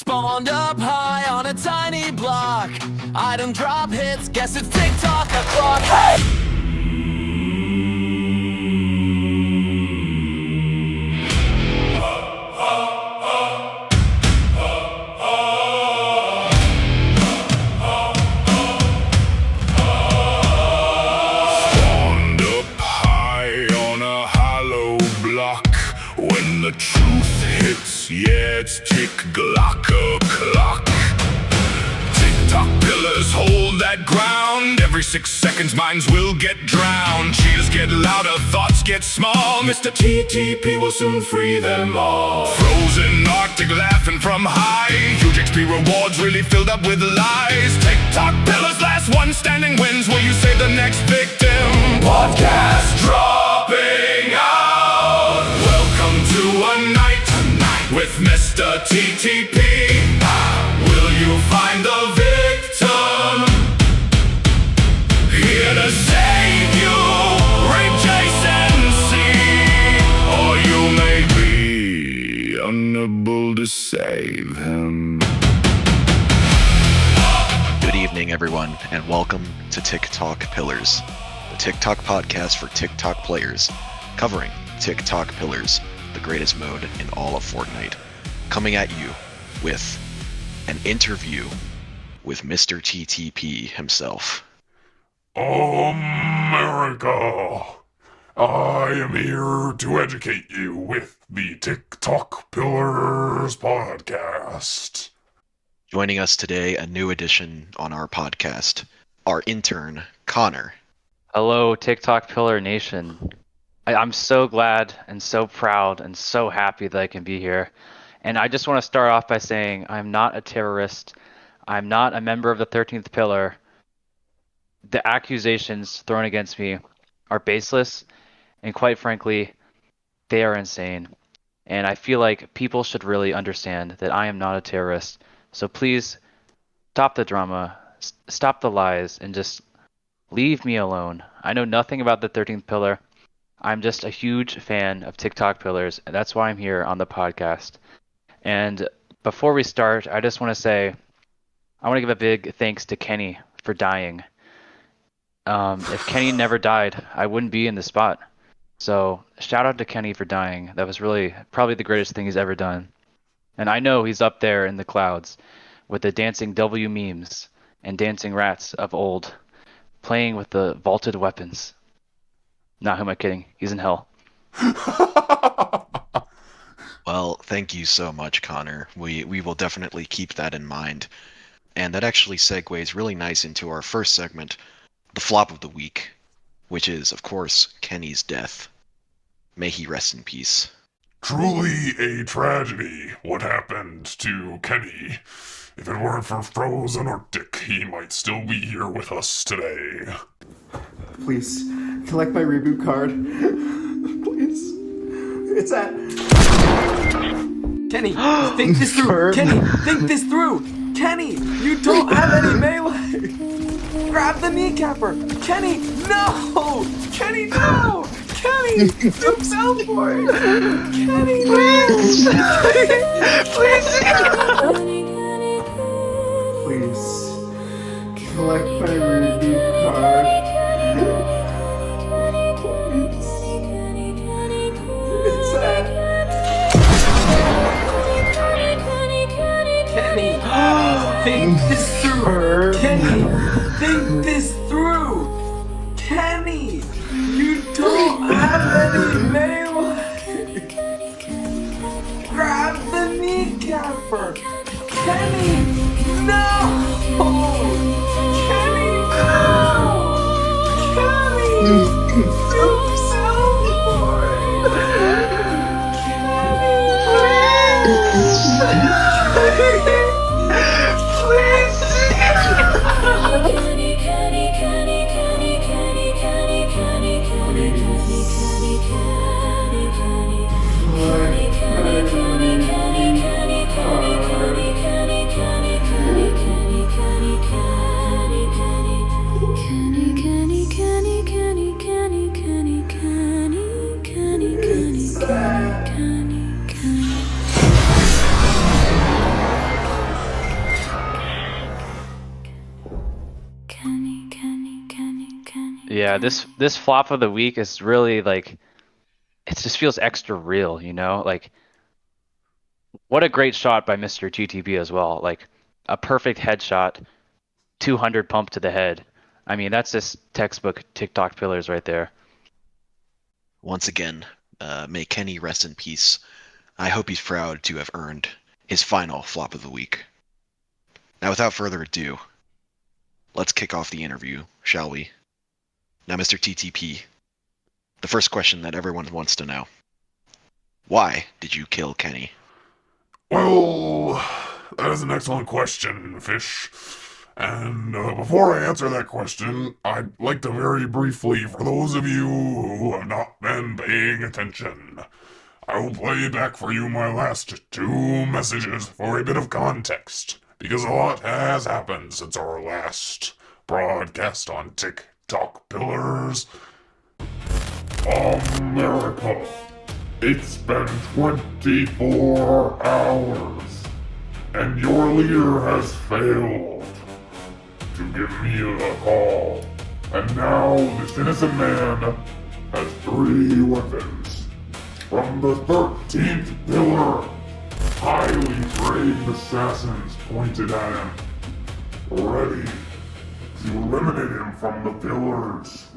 Spawned up high on a tiny block. Item drop hits, guess it's Tik Talk o'clock. Hey! Spawned up high on a hollow block. When the truth hits, yeah, it's tick-glock-o'clock. Tik Talk pillars hold that ground. Every 6 seconds minds will get drowned. Cheers get louder, thoughts get small. Mr. TTP will soon free them all. Frozen Arctic laughing from high. Huge XP rewards really filled up with lies. Tik Talk pillars, last one standing wins. Will you save the next victim? Podcast dropping out. Welcome to a night with Mr. TTP. Will you find the victim? Here to save you, rape Jason C. Or you may be unable to save him. Good evening, everyone, and welcome to Tik Talk Pillars, the TikTok podcast for TikTok players, covering Tik Talk Pillars, the greatest mode in all of Fortnite, coming at you with an interview with Mr. TTP himself. America, I am here to educate you with the Tik Talk Pillars podcast. Joining us today, a new addition on our podcast, our intern, Connor. Hello, TikTok Pillar Nation. I'm so glad and so proud and so happy that I can be here. And I just want to start off by saying I'm not a terrorist. I'm not a member of the 13th Pillar. The accusations thrown against me are baseless, and quite frankly, they are insane. And I feel like people should really understand that I am not a terrorist. So please stop the drama, stop the lies, and just leave me alone. I know nothing about the 13th Pillar. I'm just a huge fan of TikTok Pillars, and that's why I'm here on the podcast. And before we start, I just want to say I want to give a big thanks to Kenny for dying. If Kenny never died, I wouldn't be in this spot. So shout out to Kenny for dying. That was really probably the greatest thing he's ever done. And I know he's up there in the clouds with the dancing W memes and dancing rats of old, playing with the vaulted weapons. Nah, who am I kidding? He's in hell. Well, thank you so much, Connor. We will definitely keep that in mind. And that actually segues really nice into our first segment, the flop of the week, which is, of course, Kenny's death. May he rest in peace. Truly a tragedy what happened to Kenny. If it weren't for Frozen Arctic, he might still be here with us today. Please, collect my reboot card. Please. It's at... Kenny, think this through. Kenny, think this through. Kenny, you don't have any melee. Grab the kneecapper. Kenny, no. Kenny, no. Kenny, don't teleport. Kenny, please. Please. Collect my reboot card. It's at... Kenny, think this through. Kenny, think this through. Kenny, you don't have any melee. Grab the kneecapper. Kenny, no. Kenny, no. Kenny, don't teleport. Yeah, this flop of the week is really like it just feels extra real, you know? Like what a great shot by Mr. TTP as well. Like a perfect headshot, 200 pump to the head. I mean, that's just textbook TikTok pillars right there. Once again, may Kenny rest in peace. I hope he's proud to have earned his final flop of the week. Now, without further ado, let's kick off the interview, shall we? Now, Mr. TTP, the first question that everyone wants to know. Why did you kill Kenny? Well, that is an excellent question, Fish. And before I answer that question, I'd like to very briefly, for those of you who have not been paying attention, I will play back for you my last 2 messages for a bit of context, because a lot has happened since our last broadcast on Tik Talk Pillars. America, it's been 24 hours, and your leader has failed to give me a call. And now this innocent man has 3 weapons from the 13th pillar. Highly trained assassins pointed at him, ready to eliminate him from the pillars.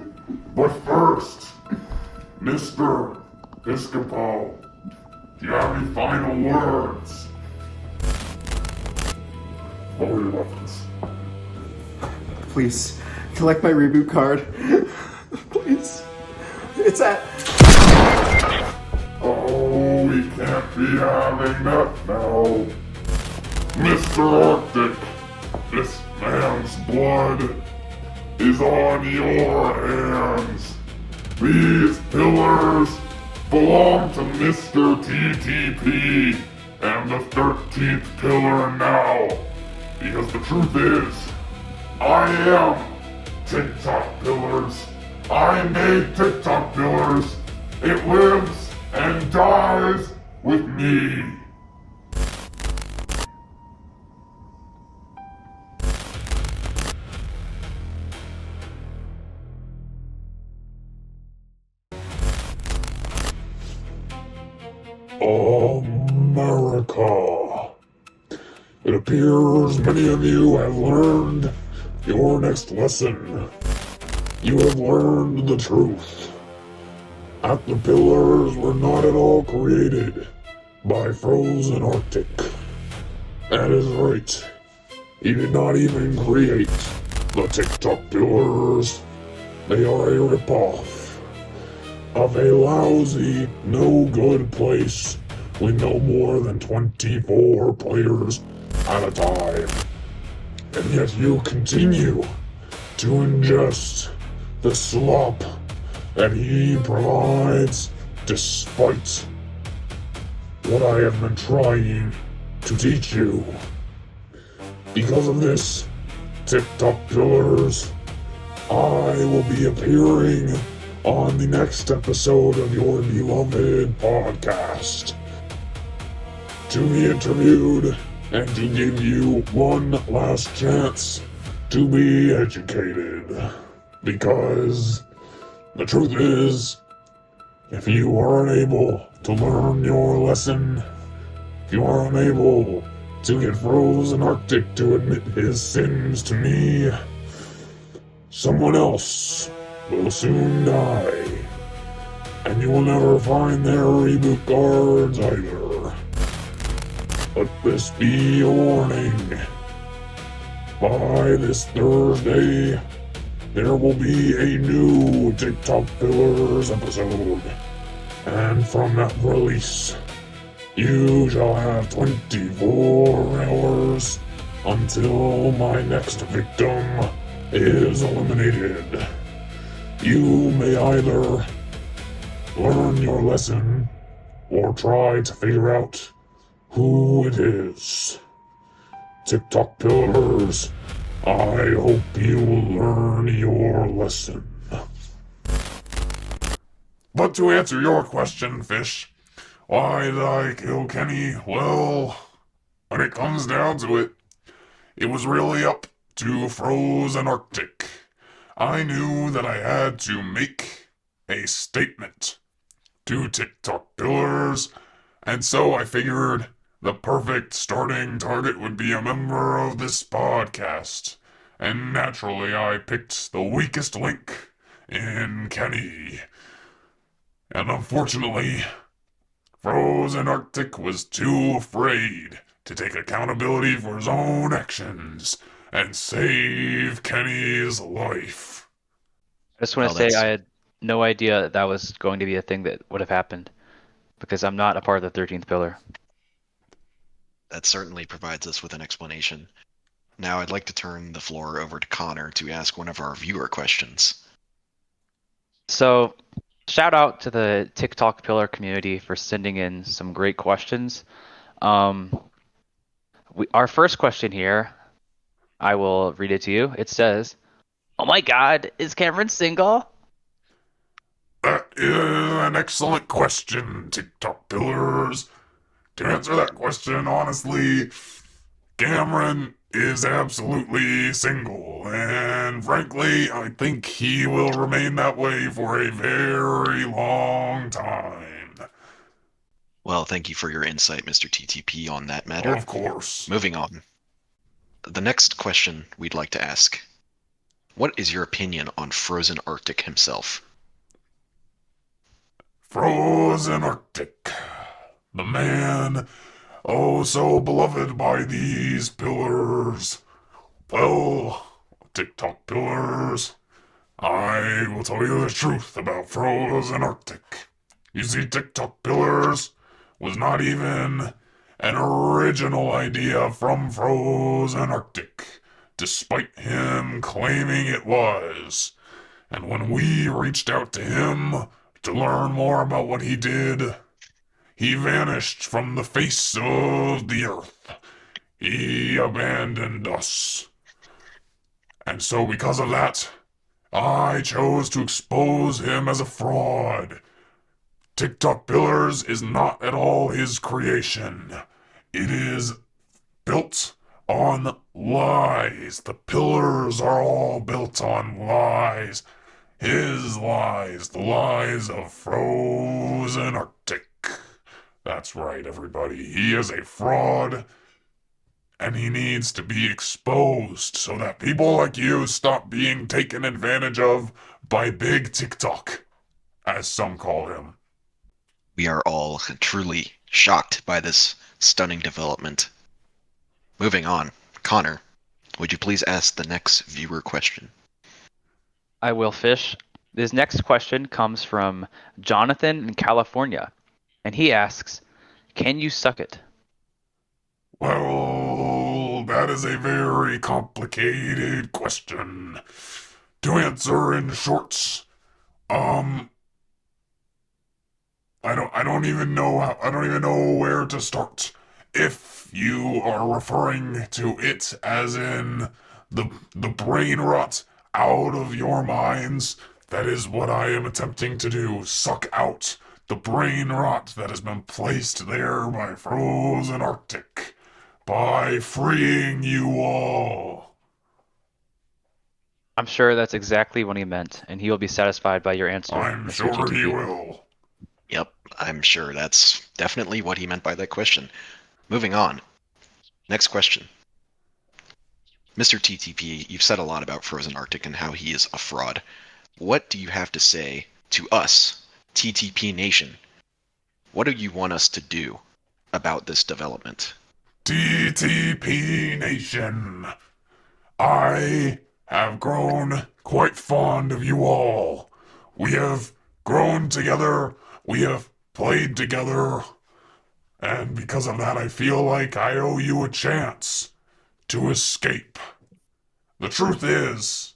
But first, Mr. Episcopo, do you have any final words? What were your weapons? Please, collect my reboot card. Please. It's at... Oh, we can't be having that now. Mr. Arctic, this man's blood is on your hands. These pillars belong to Mr. TTP and the 13th pillar now. Because the truth is, I am TikTok Pillars. I made TikTok Pillars. It lives and dies with me. America. It appears many of you have learned your next lesson. You have learned the truth. At the pillars were not at all created by frozen Arctic. That is right. He did not even create the TikTok pillars. They are a ripoff of a lousy, no-good place with no more than 24 players at a time. And yet you continue to ingest the slop that he provides despite what I have been trying to teach you. Because of this, TikTok Pillars, I will be appearing on the next episode of your beloved podcast to be interviewed and to give you one last chance to be educated. Because the truth is, if you are unable to learn your lesson, if you are unable to get Frozen Arctic to admit his sins to me, someone else will soon die, and you will never find their reboot cards either. Let this be a warning. By this Thursday, there will be a new TikTok Pillars episode, and from that release, you shall have 24 hours until my next victim is eliminated. You may either learn your lesson or try to figure out who it is. TikTok Pillars, I hope you will learn your lesson. But to answer your question, Fish, why did I kill Kenny? Well, when it comes down to it, it was really up to Frozen Arctic. I knew that I had to make a statement to Tik Talk Pillars, and so I figured the perfect starting target would be a member of this podcast. And naturally, I picked the weakest link in Kenny. And unfortunately, Frozen Arctic was too afraid to take accountability for his own actions and save Kenny's life. I just want Well, to say that's- I had no idea that was going to be a thing that would have happened because I'm not a part of the 13th pillar. That certainly provides us with an explanation. Now I'd like to turn the floor over to Connor to ask one of our viewer questions. So, shout out to the TikTok pillar community for sending in some great questions. Our first question here, I will read it to you. It says, "Oh my God, is Cameron single?" That is an excellent question, TikTok Pillars. To answer that question honestly, Cameron is absolutely single, and frankly, I think he will remain that way for a very long time. Well, thank you for your insight, Mr. TTP, on that matter. Of course. Moving on. The next question we'd like to ask. What is your opinion on Frozen Arctic himself? Frozen Arctic. The man, oh so beloved by these pillars. Well, TikTok Pillars, I will tell you the truth about Frozen Arctic. You see, TikTok Pillars was not even an original idea from Frozen Arctic, despite him claiming it was. And when we reached out to him to learn more about what he did, he vanished from the face of the earth. He abandoned us. And so because of that, I chose to expose him as a fraud. TikTok Pillars is not at all his creation. It is built on lies. The pillars are all built on lies. His lies, the lies of Frozen Arctic. That's right, everybody. He is a fraud, and he needs to be exposed so that people like you stop being taken advantage of by Big TikTok, as some call him. We are all truly shocked by this stunning development. Moving on. Connor, would you please ask the next viewer question? I will, Fish. This next question comes from Jonathan in California, and he asks, "Can you suck it?" Well, that is a very complicated question. To answer in short, I don't even know where to start. If you are referring to it as in the brain rot out of your minds, that is what I am attempting to do. Suck out the brain rot that has been placed there by Frozen Arctic by freeing you all. I'm sure that's exactly what he meant, and he will be satisfied by your answer, I'm Mr. sure he TTP. will. Yep, I'm sure that's definitely what he meant by that question. Moving on. Next question. Mr. TTP, you've said a lot about Frozen Arctic and how he is a fraud. What do you have to say to us, TTP Nation? What do you want us to do about this development? TTP Nation, I have grown quite fond of you all. We have grown together, we have played together, and because of that I feel like I owe you a chance to escape. The truth is,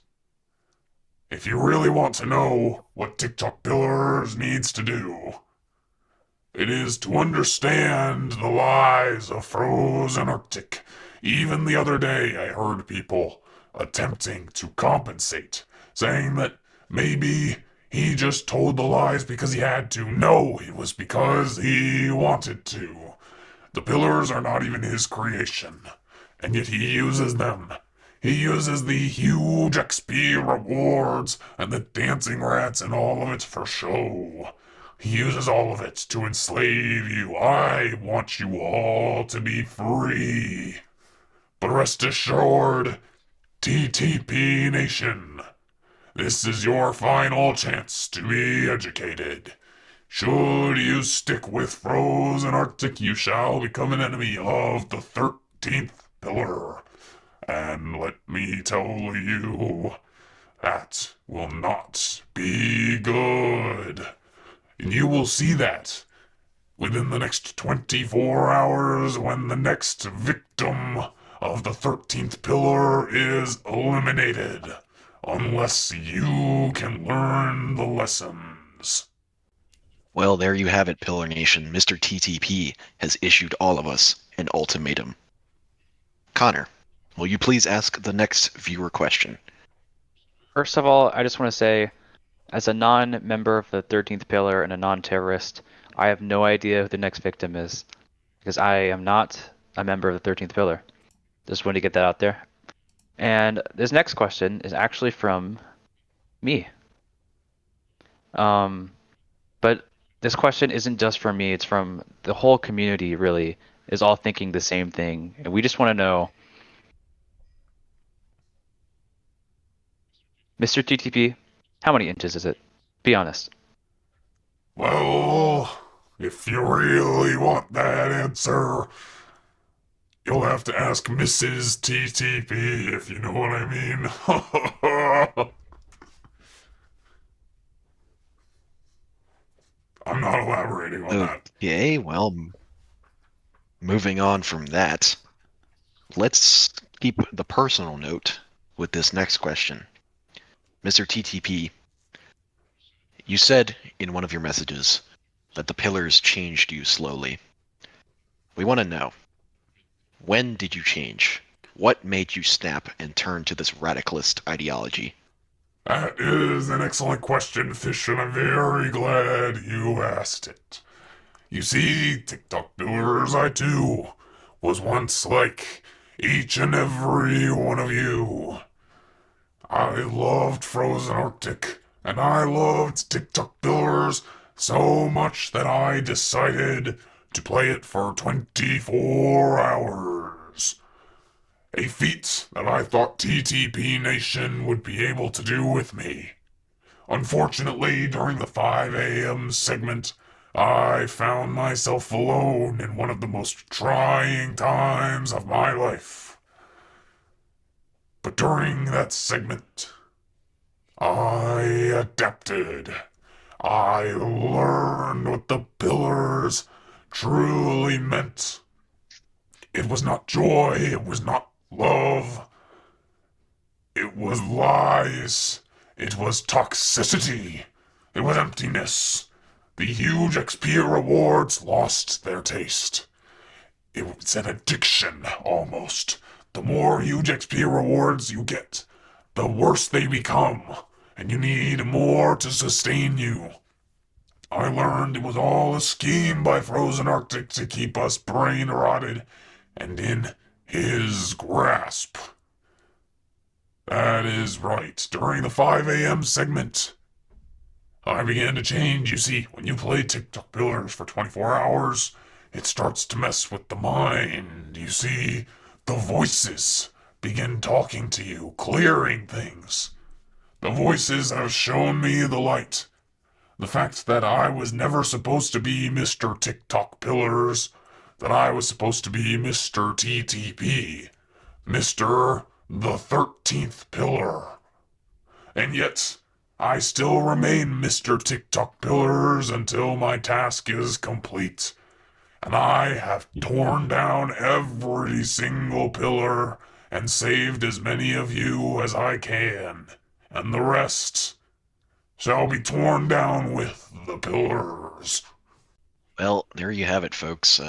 if you really want to know what TikTok Pillars needs to do, it is to understand the lies of Frozen Arctic. Even the other day, I heard people attempting to compensate, saying that maybe he just told the lies because he had to. No, it was because he wanted to. The pillars are not even his creation, and yet he uses them. He uses the huge XP rewards and the dancing rats and all of it for show. He uses all of it to enslave you. I want you all to be free. But rest assured, TTP Nation, this is your final chance to be educated. Should you stick with frozen Arctic, you shall become an enemy of the 13th pillar. And let me tell you, that will not be good. And you will see that within the next 24 hours when the next victim of the 13th pillar is eliminated. Unless you can learn the lessons. Well, there you have it, Pillar Nation. Mr. TTP has issued all of us an ultimatum. Connor, will you please ask the next viewer question? First of all, I just want to say, as a non-member of the 13th Pillar and a non-terrorist, I have no idea who the next victim is, because I am not a member of the 13th Pillar. Just want to get that out there. And this next question is actually from me. But this question isn't just from me, it's from the whole community, really, is all thinking the same thing. And we just want to know, Mr. TTP, how many inches is it? Be honest. Well, if you really want that answer, you'll have to ask Mrs. TTP, if you know what I mean. I'm not elaborating on that. Okay, well, moving on from that, let's keep the personal note with this next question. Mr. TTP, you said in one of your messages that the pillars changed you slowly. We want to know, when did you change? What made you snap and turn to this radicalist ideology? That is an excellent question, Fish, and I'm very glad you asked it. You see, Tik Talk Pillars, I too was once like each and every one of you. I loved Frozen Arctic, and I loved Tik Talk Pillars so much that I decided to play it for 24 hours. A feat that I thought TTP Nation would be able to do with me. Unfortunately, during the 5 a.m. segment, I found myself alone in one of the most trying times of my life. But during that segment, I adapted. I learned what the pillars truly meant. It was not joy, it was not love. It was lies. It was toxicity. It was emptiness. The huge XP rewards lost their taste. It's an addiction, almost. The more huge XP rewards you get, the worse they become, and you need more to sustain you. I learned it was all a scheme by Frozen Arctic to keep us brain rotted and in his grasp. That is right. During the 5 a.m. segment, I began to change. You see, when you play Tik Talk Pillars for 24 hours, it starts to mess with the mind. You see, the voices begin talking to you, clearing things. The voices have shown me the light. The fact that I was never supposed to be Mr. Tik Talk Pillars, that I was supposed to be Mr. TTP, Mr. the 13th Pillar. And yet, I still remain Mr. Tik Talk Pillars until my task is complete. And I have torn down every single pillar and saved as many of you as I can. And the rest shall be torn down with the pillars. Well, there you have it, folks.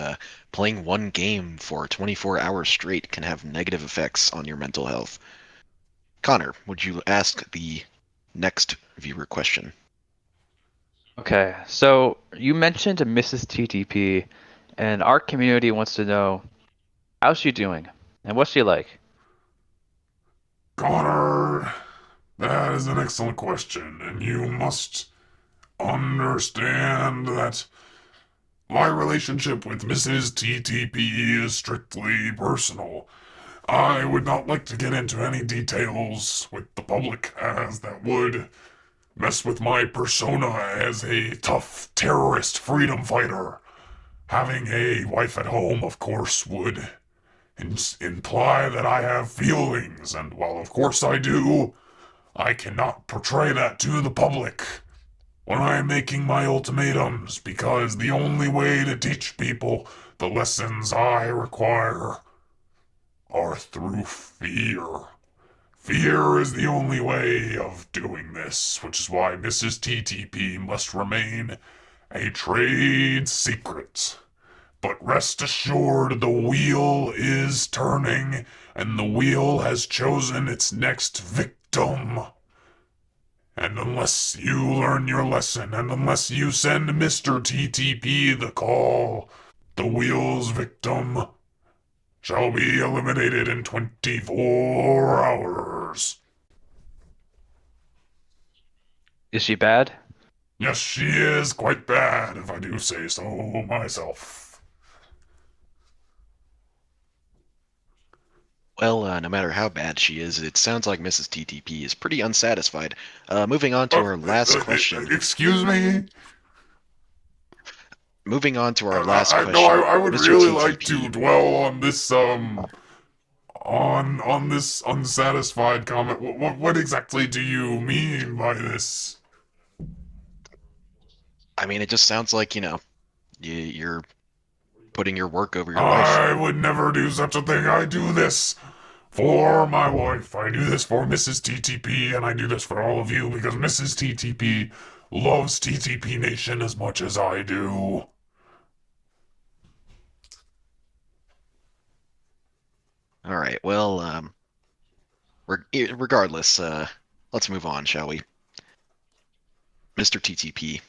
Playing one game for 24 hours straight can have negative effects on your mental health. Connor, would you ask the next viewer question? Okay, so you mentioned Mrs. TTP, and our community wants to know, how's she doing? And what's she like? Connor, that is an excellent question, and you must understand that my relationship with Mrs. TTP is strictly personal. I would not like to get into any details with the public, as that would mess with my persona as a tough terrorist freedom fighter. Having a wife at home, of course, would imply that I have feelings, and while of course I do, I cannot portray that to the public when I am making my ultimatums, because the only way to teach people the lessons I require are through fear. Fear is the only way of doing this, which is why Mrs. TTP must remain a trade secret. But rest assured, the wheel is turning, and the wheel has chosen its next victim. And unless you learn your lesson, and unless you send Mr. TTP the call, the wheel's victim shall be eliminated in 24 hours. Is she bad? Yes, she is quite bad, if I do say so myself. Well, no matter how bad she is, it sounds like Mrs. TTP is pretty unsatisfied. Moving on to our last question. Excuse me? Moving on to our last I, question. no, I would Mr. really TTP. like to dwell on this, on this unsatisfied comment. What exactly do you mean by this? I mean, it just sounds like, you're putting your work over your I wife. would never do such a thing. I do this for my wife. I do this for Mrs. TTP, and I do this for all of you because Mrs. TTP loves TTP Nation as much as I do. All right, well, regardless, let's move on, shall we? Mr. TTP,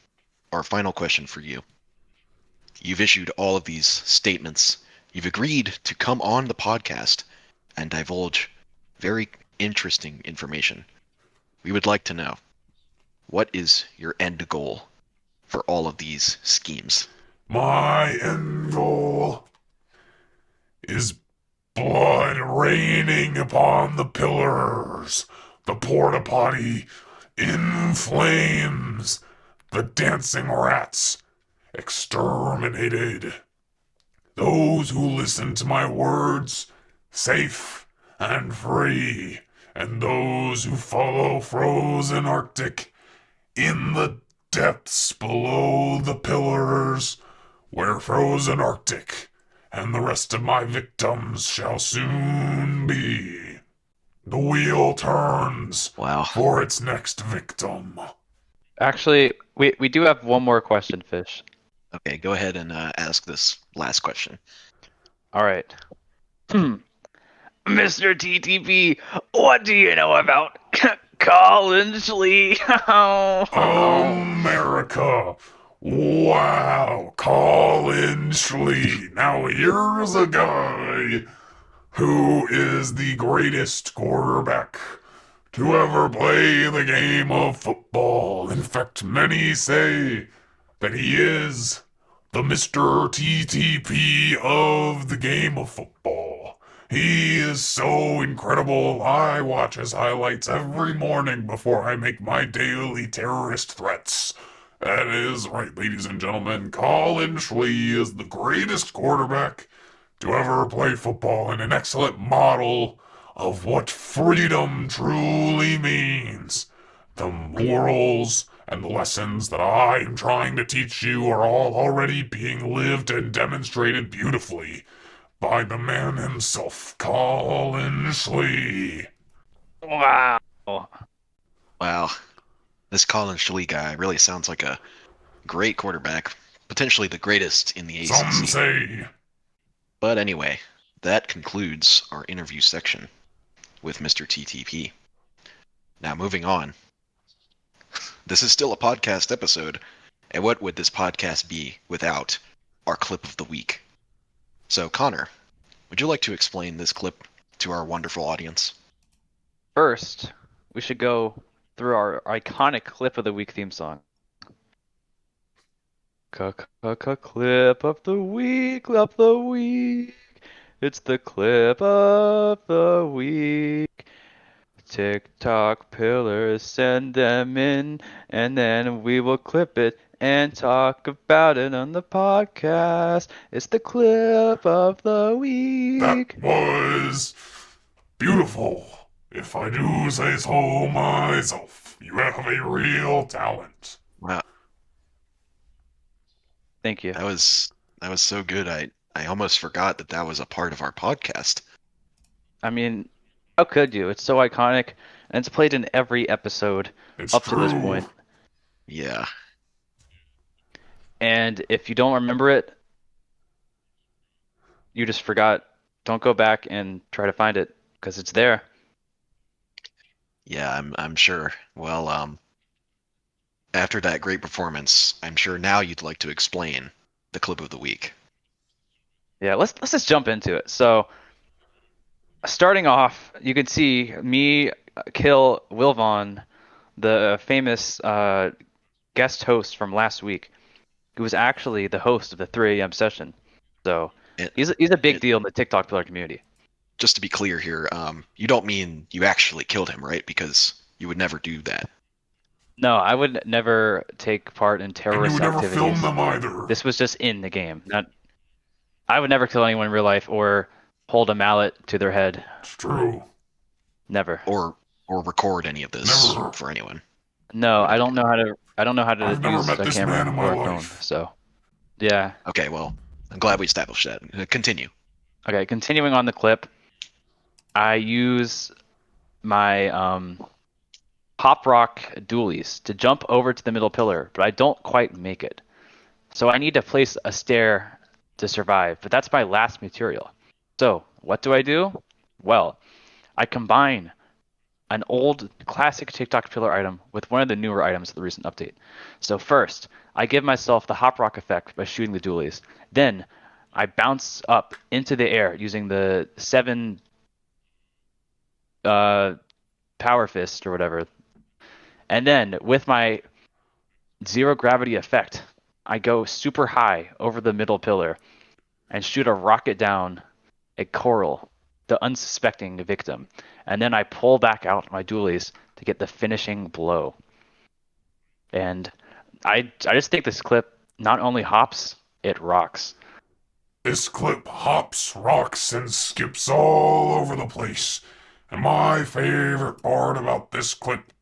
our final question for you. You've issued all of these statements. You've agreed to come on the podcast and divulge very interesting information. We would like to know, what is your end goal for all of these schemes? My end goal is blood raining upon the pillars, the porta potty in flames, the dancing rats exterminated. Those who listen to my words, safe and free, and those who follow frozen Arctic in the depths below the pillars, where frozen Arctic and the rest of my victims shall soon be. The wheel turns Wow. for its next victim. Actually, we do have one more question, Fish. Okay, go ahead and ask this last question. All right. Mr. TTP, what do you know about Colin Schlee? America! Wow, Colin Schlee. Now here's a guy who is the greatest quarterback to ever play the game of football. In fact, many say that he is the Mr. TTP of the game of football. He is so incredible. I watch his highlights every morning before I make my daily terrorist threats. That is right, ladies and gentlemen. Colin Schlee is the greatest quarterback to ever play football and an excellent model of what freedom truly means. The morals and the lessons that I am trying to teach you are all already being lived and demonstrated beautifully by the man himself, Colin Schlee. Wow. Wow. This Colin Schlee guy really sounds like a great quarterback, potentially the greatest in the ACC. Some say. But anyway, that concludes our interview section with Mr. TTP. Now moving on. This is still a podcast episode, and what would this podcast be without our clip of the week? So Connor, would you like to explain this clip to our wonderful audience? first, we should go through our iconic clip of the week theme song. Clip of the week. It's the clip of the week. TikTok pillars, send them in, and then we will clip it and talk about it on the podcast. It's the clip of the week. That was beautiful, if I do say so myself. You have a real talent. Wow, Thank you. that was so good. I almost forgot that was a part of our podcast. I mean, how could you? It's so iconic, and it's played in every episode It's up true. to this point. Yeah. And if you don't remember it, you just forgot. Don't go back and try to find it because it's there. Yeah, I'm sure. Well, after that great performance, I'm sure now you'd like to explain the clip of the week. Yeah, let's just jump into it. So, starting off, you can see me kill Will Vaughn, the famous guest host from last week, who was actually the host of the 3 a.m. session. So he's a big deal in the TikTok pillar community. Just to be clear here, you don't mean you actually killed him, right? Because you would never do that. No, I would never take part in And you terrorist would never activities. film them either. This was just in the game. I would never kill anyone in real life or hold a mallet to their head. It's true. Never. Or record any of this Never. for anyone. No, I don't know how to. I don't know how to I've never use met a this camera man in my or a phone. life. So, yeah. Okay, well, I'm glad we established that. Continue. Okay, continuing on the clip, I use my pop rock dualies to jump over to the middle pillar, but I don't quite make it. So I need to place a stair to survive, but that's my last material. So what do? Well, I combine an old classic TikTok pillar item with one of the newer items of the recent update. So first, I give myself the hop rock effect by shooting the dualies. Then I bounce up into the air using the 7 power fist or whatever. And then with my 0 gravity effect, I go super high over the middle pillar and shoot a rocket down at Coral, the unsuspecting victim. And then I pull back out my dualies to get the finishing blow. And I just think this clip not only hops, it rocks. This clip hops, rocks, and skips all over the place. And my favorite part about this clip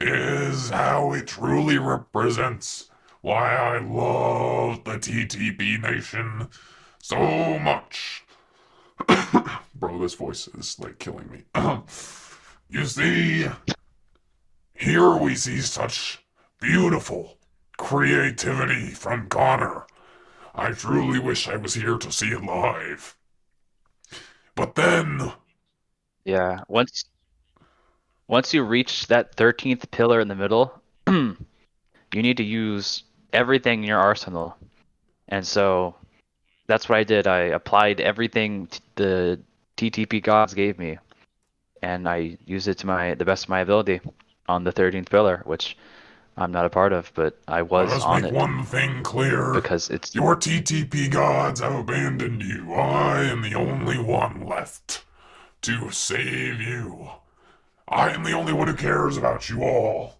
is how it truly represents why I love the TTP Nation so much. Bro, this voice is like killing me. You see, here we see such beautiful creativity from Connor. I truly wish I was here to see it live. But then, Yeah, once you reach that 13th pillar in the middle, you need to use everything in your arsenal. And so that's what I did. I applied everything the TTP gods gave me, and I used it to the best of my ability on the 13th pillar, which I'm not a part of, but I was let us on make it one thing clear. because it's Your TTP gods have abandoned you. I am the only one left to save you. I am the only one who cares about you all.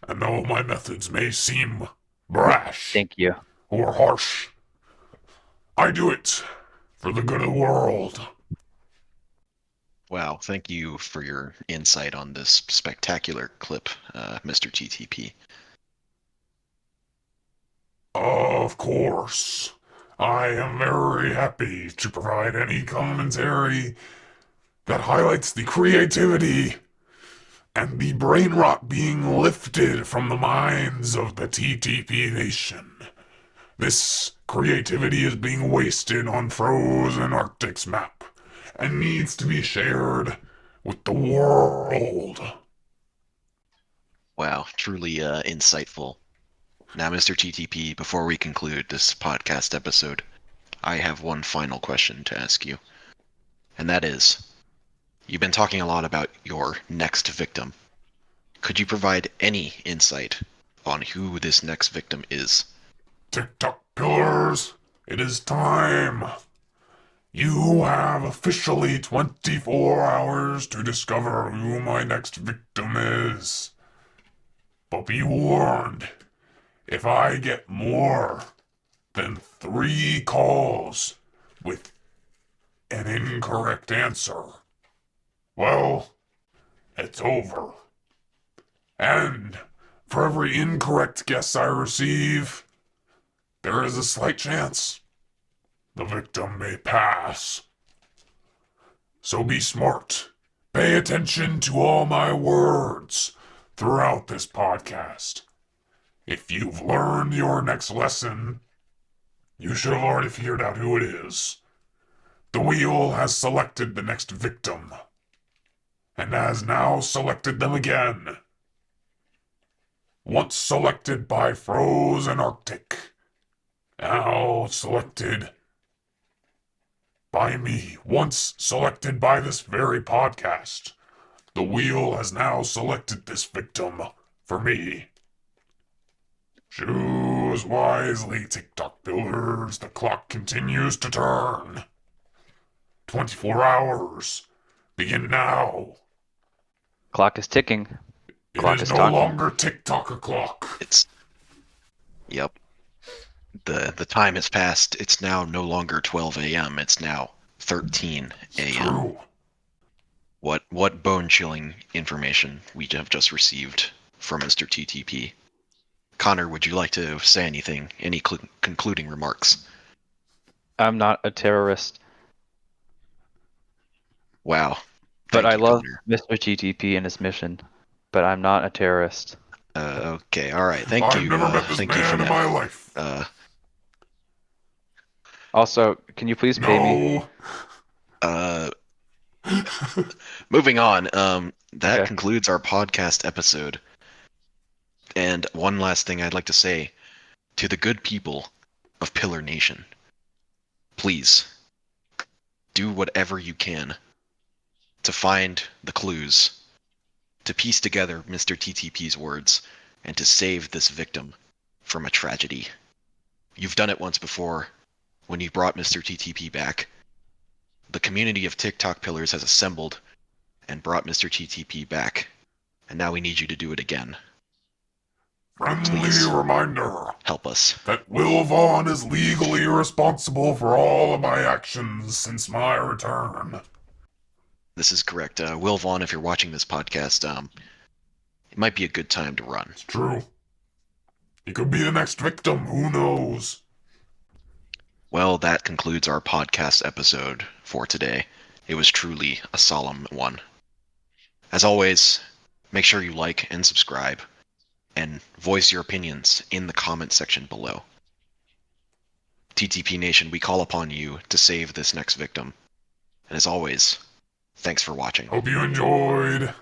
And though my methods may seem brash Thank you. or harsh, I do it for the good of the world. Wow, thank you for your insight on this spectacular clip, Mr. TTP. Of course. I am very happy to provide any commentary that highlights the creativity and the brain rot being lifted from the minds of the TTP Nation. This creativity is being wasted on frozen Arctic's map and needs to be shared with the world. Wow, truly insightful. Now, Mr. TTP, before we conclude this podcast episode, I have one final question to ask you. And that is, You've been talking a lot about your next victim. Could you provide any insight on who this next victim is? Tik Talk Pillars, it is time. You have officially 24 hours to discover who my next victim is. But be warned, if I get more than 3 calls with an incorrect answer, well, it's over. And for every incorrect guess I receive, there is a slight chance the victim may pass. So be smart. Pay attention to all my words throughout this podcast. If you've learned your next lesson, you should have already figured out who it is. The wheel has selected the next victim, and has now selected them again. Once selected by Frozen Arctic, now selected by me, once selected by this very podcast. The wheel has now selected this victim for me. Choose wisely, Tik Talk Pillars. The clock continues to turn. 24 hours. Begin now. Clock is ticking. It Clock is is no talking. longer Tik-Talk o'clock. Yep. The time has passed. It's now no longer 12 a.m. It's now 13 a.m. True. What bone-chilling information we have just received from Mr. TTP. Connor, would you like to say anything? Any concluding remarks? I'm not a terrorist, Wow. but Thank I you, love Connor. Mr. TTP and his mission. But I'm not a terrorist. Okay, all right. Thank I've you. never met this Thank you for man in that. my life. Also, can you please pay me? No. Moving on. That Okay. concludes our podcast episode. And one last thing I'd like to say to the good people of Pillar Nation. Please, do whatever you can to find the clues, to piece together Mr. TTP's words, and to save this victim from a tragedy. You've done it once before when you brought Mr. TTP back. The community of Tik Talk Pillars has assembled and brought Mr. TTP back, and now we need you to do it again. Friendly Please. reminder Help us. that Will Vaughn is legally responsible for all of my actions since my return. This is correct. Will Vaughn, if you're watching this podcast, it might be a good time to run. It's true. He could be the next victim, who knows? Well, that concludes our podcast episode for today. It was truly a solemn one. As always, make sure you like and subscribe, and voice your opinions in the comment section below. TTP Nation, we call upon you to save this next victim. And as always, thanks for watching. Hope you enjoyed.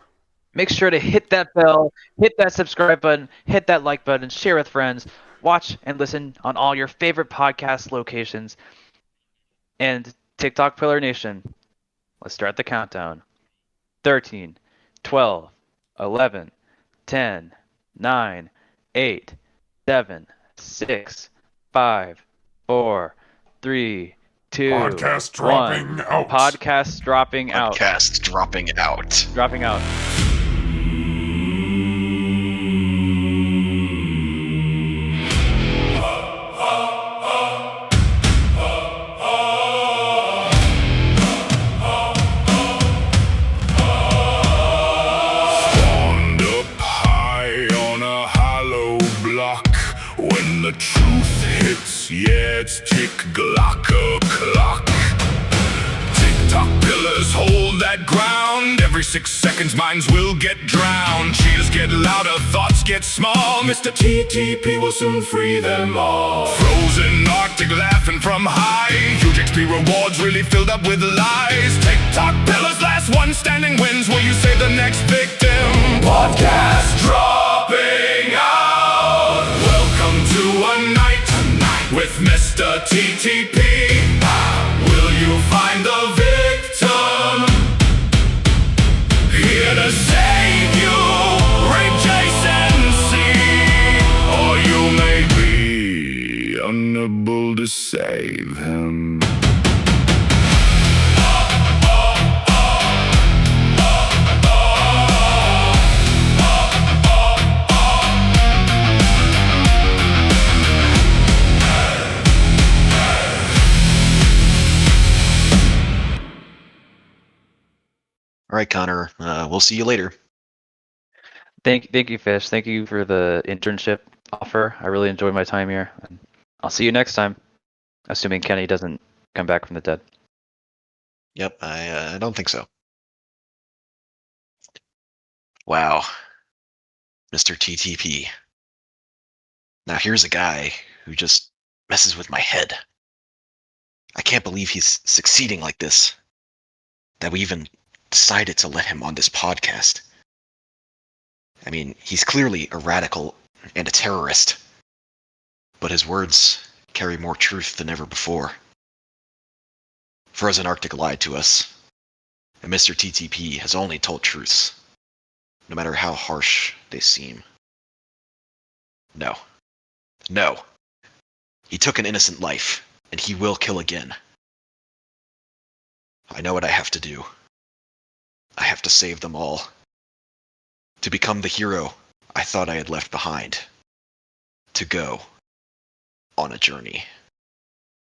Make sure to hit that bell, hit that subscribe button, hit that like button, share with friends, watch and listen on all your favorite podcast locations. And TikTok Pillar Nation, let's start the countdown. 13, 12, 11, 10, 9, 8, 7, 6, 5, 4, 3, 2, Podcast 1. dropping out. Podcast dropping out. Podcast dropping out. Dropping out. Spawned up high on a hollow block. When the truth hits, yeah, it's tick-glock-o'clock. Tik-Talk pillars hold that ground. Every 6 seconds minds will get drowned. Cheers get louder, thoughts get small. Mr. TTP will soon free them all. Frozen Arctic laughing from high. Huge XP rewards really filled up with lies. Tik-Talk pillars, last one standing wins. Will you save the next victim? Podcast dropping out. Welcome to a night with Mr. TTP. Will you find the victim? save him. All right, Connor. We'll see you later. Thank you, Fish. Thank you for the internship offer. I really enjoyed my time here. And I'll see you next time, assuming Kenny doesn't come back from the dead. Yep, I don't think so. Wow, Mr. TTP. Now here's a guy who just messes with my head. I can't believe he's succeeding like this. That we even decided to let him on this podcast. I mean, he's clearly a radical and a terrorist, but his words carry more truth than ever before. Frozen Arctic lied to us, and Mr. TTP has only told truths, no matter how harsh they seem. No. No. He took an innocent life, and he will kill again. I know what I have to do. I have to save them all. To become the hero I thought I had left behind. To go on a journey.